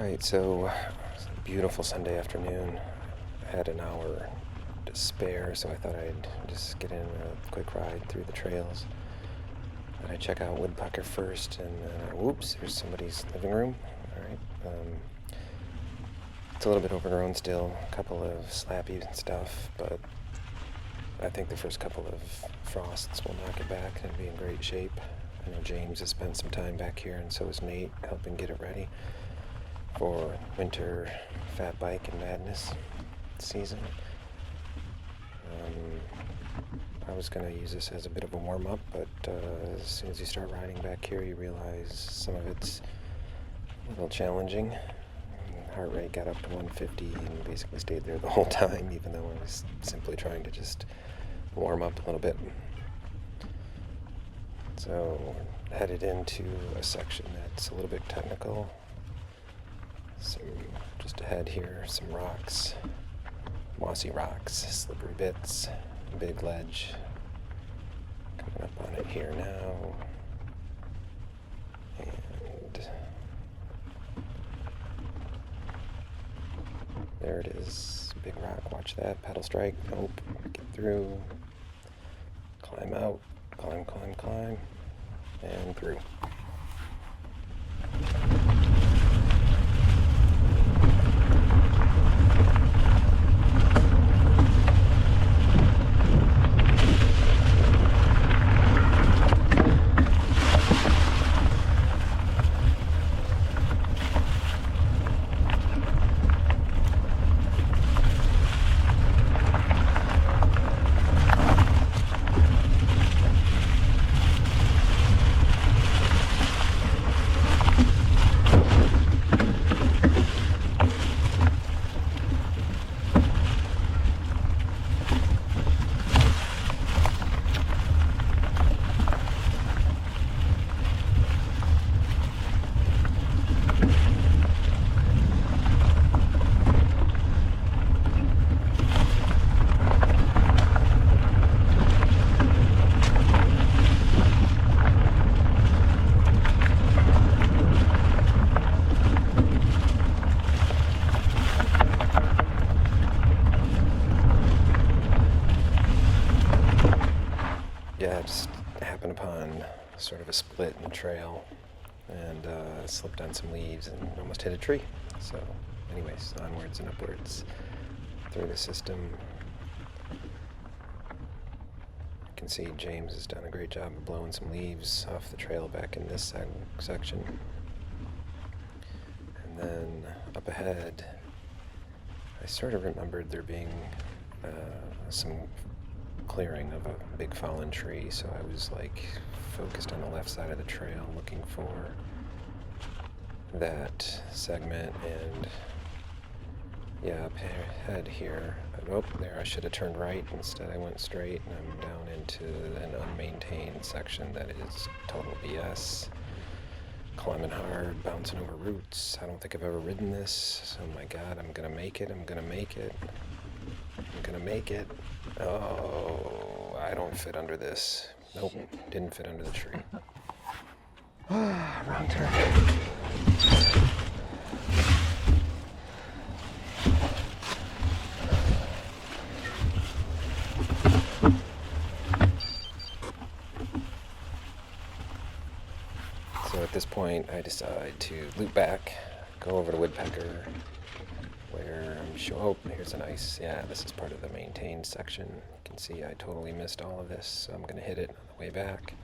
Alright, so it's a beautiful Sunday afternoon. I had an hour to spare, so I thought I'd just get in a quick ride through the trails. Thought I'd check out Woodpecker first, and whoops, there's somebody's living room. Alright, it's a little bit overgrown still, a couple of slappy and stuff, but I think the first couple of frosts will knock it back and it'll be in great shape. I know James has spent some time back here, and so has Nate, helping get it ready for winter fat bike and madness season. I was going to use this as a bit of a warm-up, but as soon as you start riding back here, you realize some of it's a little challenging. Heart rate got up to 150 and basically stayed there the whole time, even though I was simply trying to just warm up a little bit. So, headed into a section that's a little bit technical. Just ahead here, some rocks, mossy rocks, slippery bits, big ledge. Coming up on it here now. And there it is, big rock, watch that, pedal strike, nope, get through, climb out, climb, and through. Yeah, I just happened upon sort of a split in the trail and slipped on some leaves and almost hit a tree. So anyways, onwards and upwards through the system. You can see James has done a great job of blowing some leaves off the trail back in this section. And then up ahead, I sort of remembered there being some clearing of a big fallen tree, so I was like focused on the left side of the trail looking for that segment. And yeah, up ahead here, oh, there I should have turned right, instead I went straight, and I'm down into an unmaintained section that is total BS, climbing hard, bouncing over roots. I don't think I've ever ridden this. Oh my god, I'm gonna make it. Oh, I don't fit under this. Nope, didn't fit under the tree. Wrong turn. So at this point, I decide to loop back, go over to Woodpecker, where I'm sure, oh, here's a nice, yeah, this is part of the maintained section. You can see I totally missed all of this, so I'm going to hit it on the way back.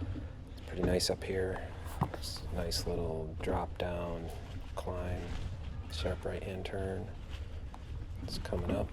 It's pretty nice up here. It's a nice little drop down, climb, sharp right hand turn. It's coming up.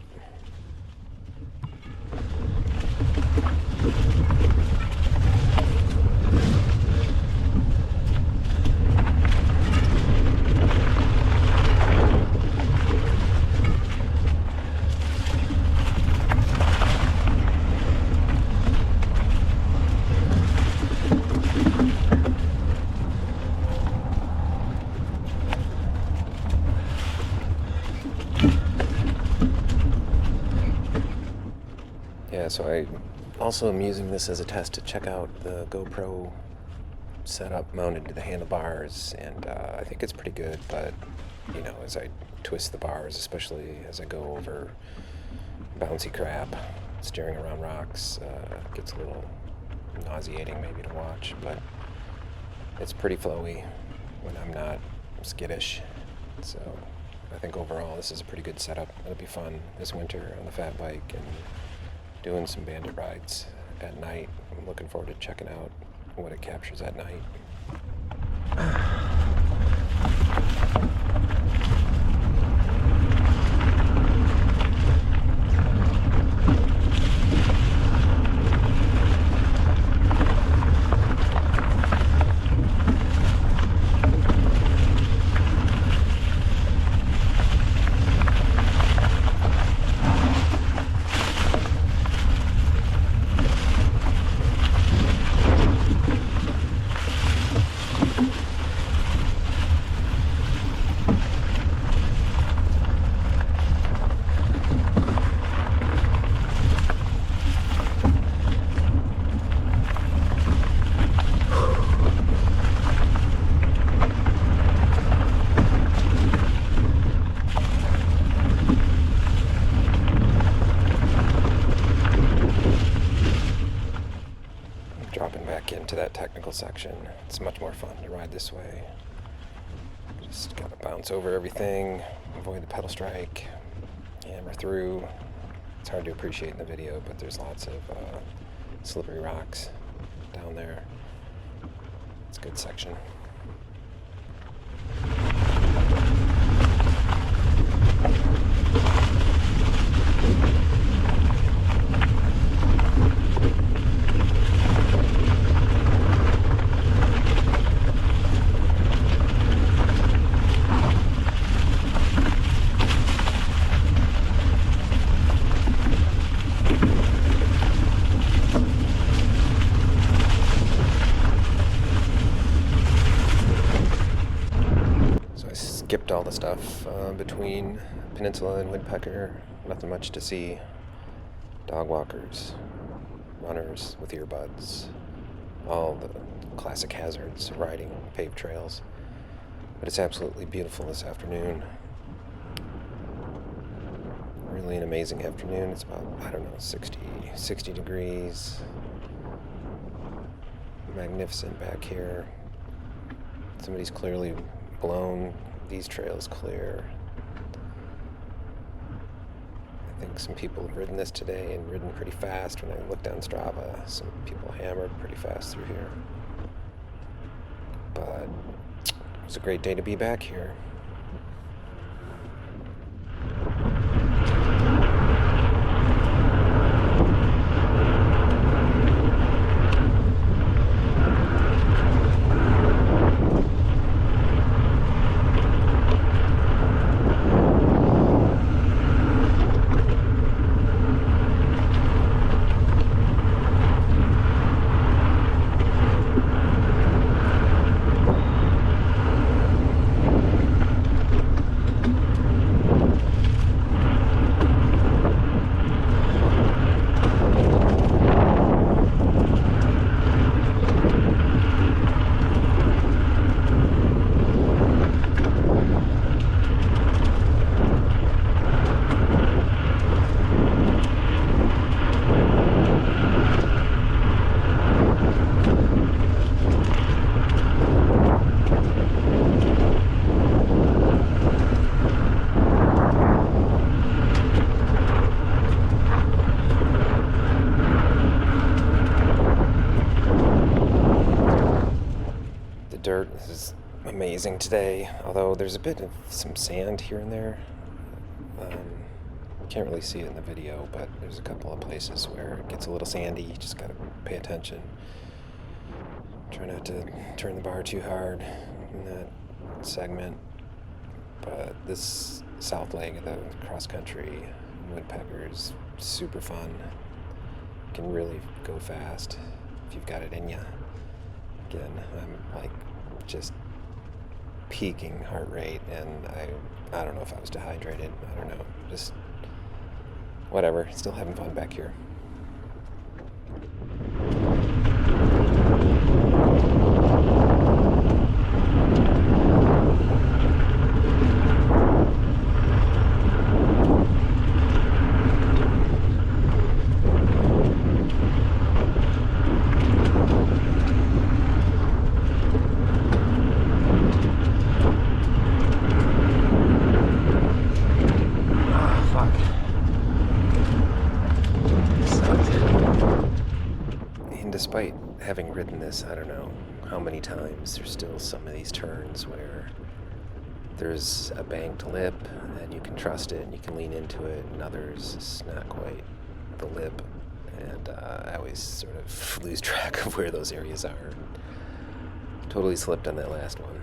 So I also am using this as a test to check out the GoPro setup mounted to the handlebars, and I think it's pretty good, but you know, as I twist the bars, especially as I go over bouncy crap, steering around rocks, gets a little nauseating maybe to watch, but it's pretty flowy when I'm not skittish. So I think overall this is a pretty good setup. It'll be fun this winter on the fat bike and doing some bandit rides at night. I'm looking forward to checking out what it captures at night. Dropping back into that technical section. It's much more fun to ride this way. Just gotta bounce over everything, avoid the pedal strike, hammer through. It's hard to appreciate in the video, but there's lots of slippery rocks down there. It's a good section. Skipped all the stuff between Peninsula and Woodpecker. Nothing much to see. Dog walkers, runners with earbuds, all the classic hazards of riding paved trails. But it's absolutely beautiful this afternoon. Really an amazing afternoon. It's about, I don't know, 60 degrees. Magnificent back here. Somebody's clearly blown these trails clear. I think some people have ridden this today and ridden pretty fast. When I looked on Strava, some people hammered pretty fast through here. But it was a great day to be back here. Dirt is amazing today, although there's a bit of some sand here and there. Can't really see it in the video, but there's a couple of places where it gets a little sandy. You just gotta pay attention. Try not to turn the bar too hard in that segment. But this south leg of the cross country Woodpecker is super fun. You can really go fast if you've got it in you. Again, I'm like just peaking heart rate, and I don't know if I was dehydrated. I don't know, just whatever. Still having fun back here. ridden this, I don't know how many times. There's still some of these turns where there's a banked lip and you can trust it and you can lean into it, and others it's not quite the lip, and I always sort of lose track of where those areas are. Totally slipped on that last one.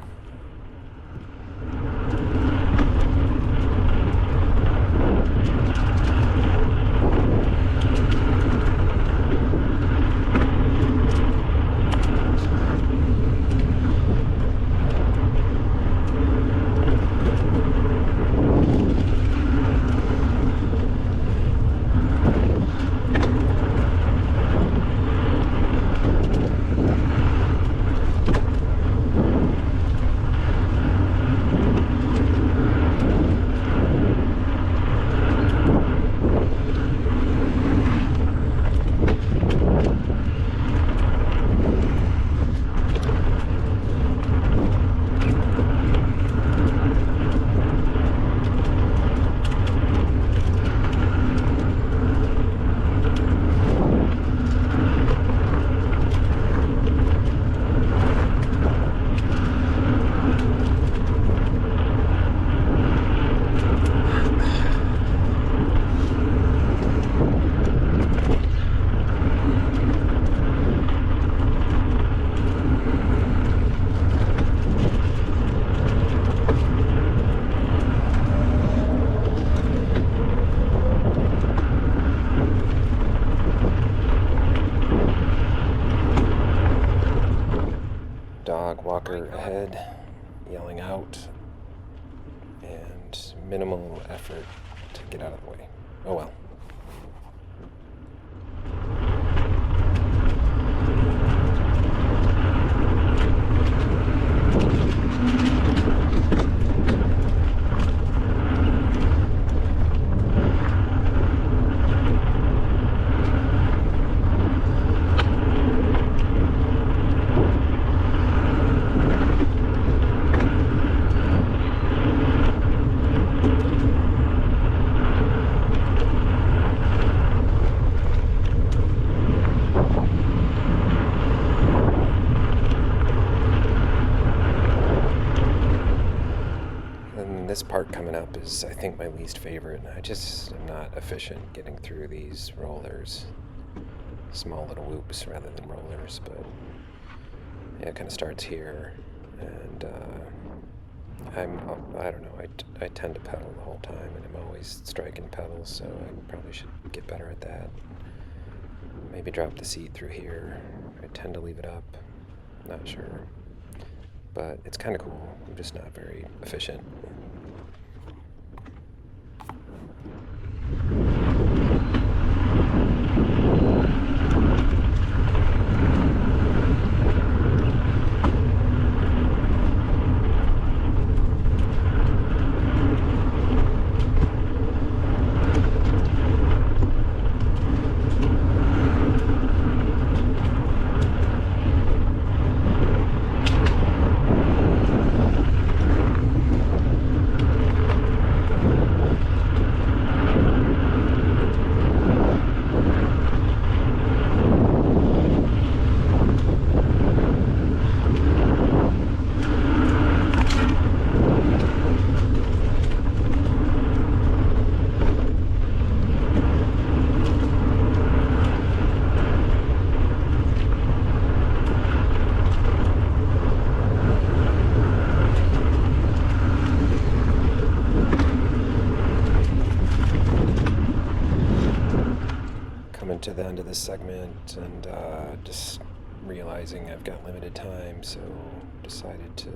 Dog walker ahead, yelling out, and minimal effort to get out of the way. Oh well. This part coming up is, I think, my least favorite. I just am not efficient getting through these rollers. Small little whoops rather than rollers, but yeah, it kind of starts here, and I don't know, I tend to pedal the whole time, and I'm always striking pedals, so I probably should get better at that. Maybe drop the seat through here. I tend to leave it up. Not sure. But it's kind of cool. I'm just not very efficient. To the end of this segment, and just realizing I've got limited time, so decided to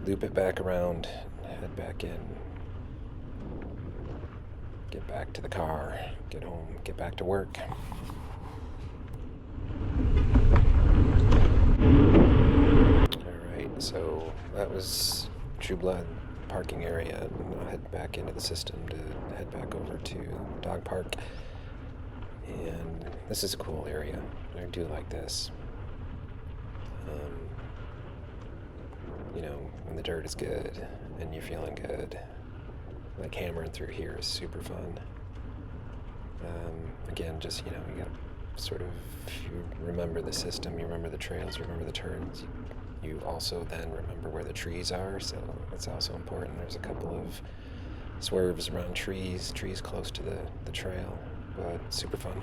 loop it back around, head back in, get back to the car, get home, get back to work. Alright, so that was True Blood parking area, and I'll head back into the system to head back over to Dog Park. And this is a cool area. I do like this. You know, when the dirt is good and you're feeling good, like hammering through here is super fun. Again, just, you know, you gotta sort of, you remember the system, you remember the trails, you remember the turns. You also then remember where the trees are, so that's also important. There's a couple of swerves around trees close to the trail, but super fun.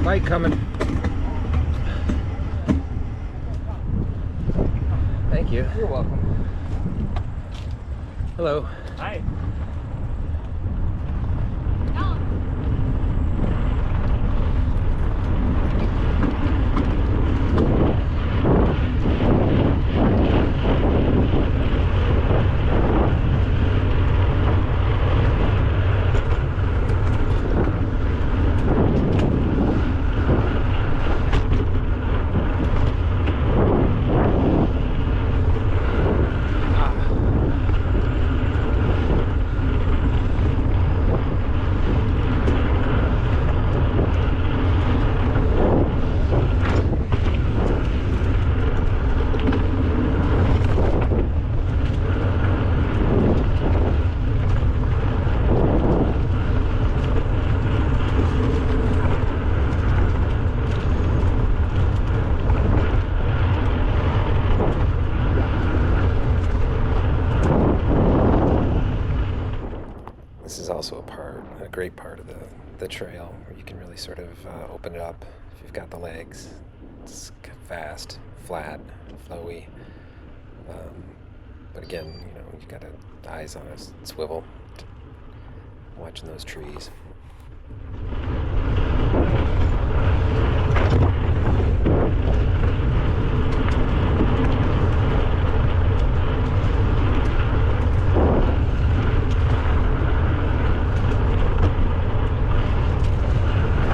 Light coming. Thank you. You're welcome. Hello. Hi. This is also a great part of the trail where you can really sort of open it up if you've got the legs. It's fast, flat, flowy. But again, you got eyes on a swivel, watching those trees.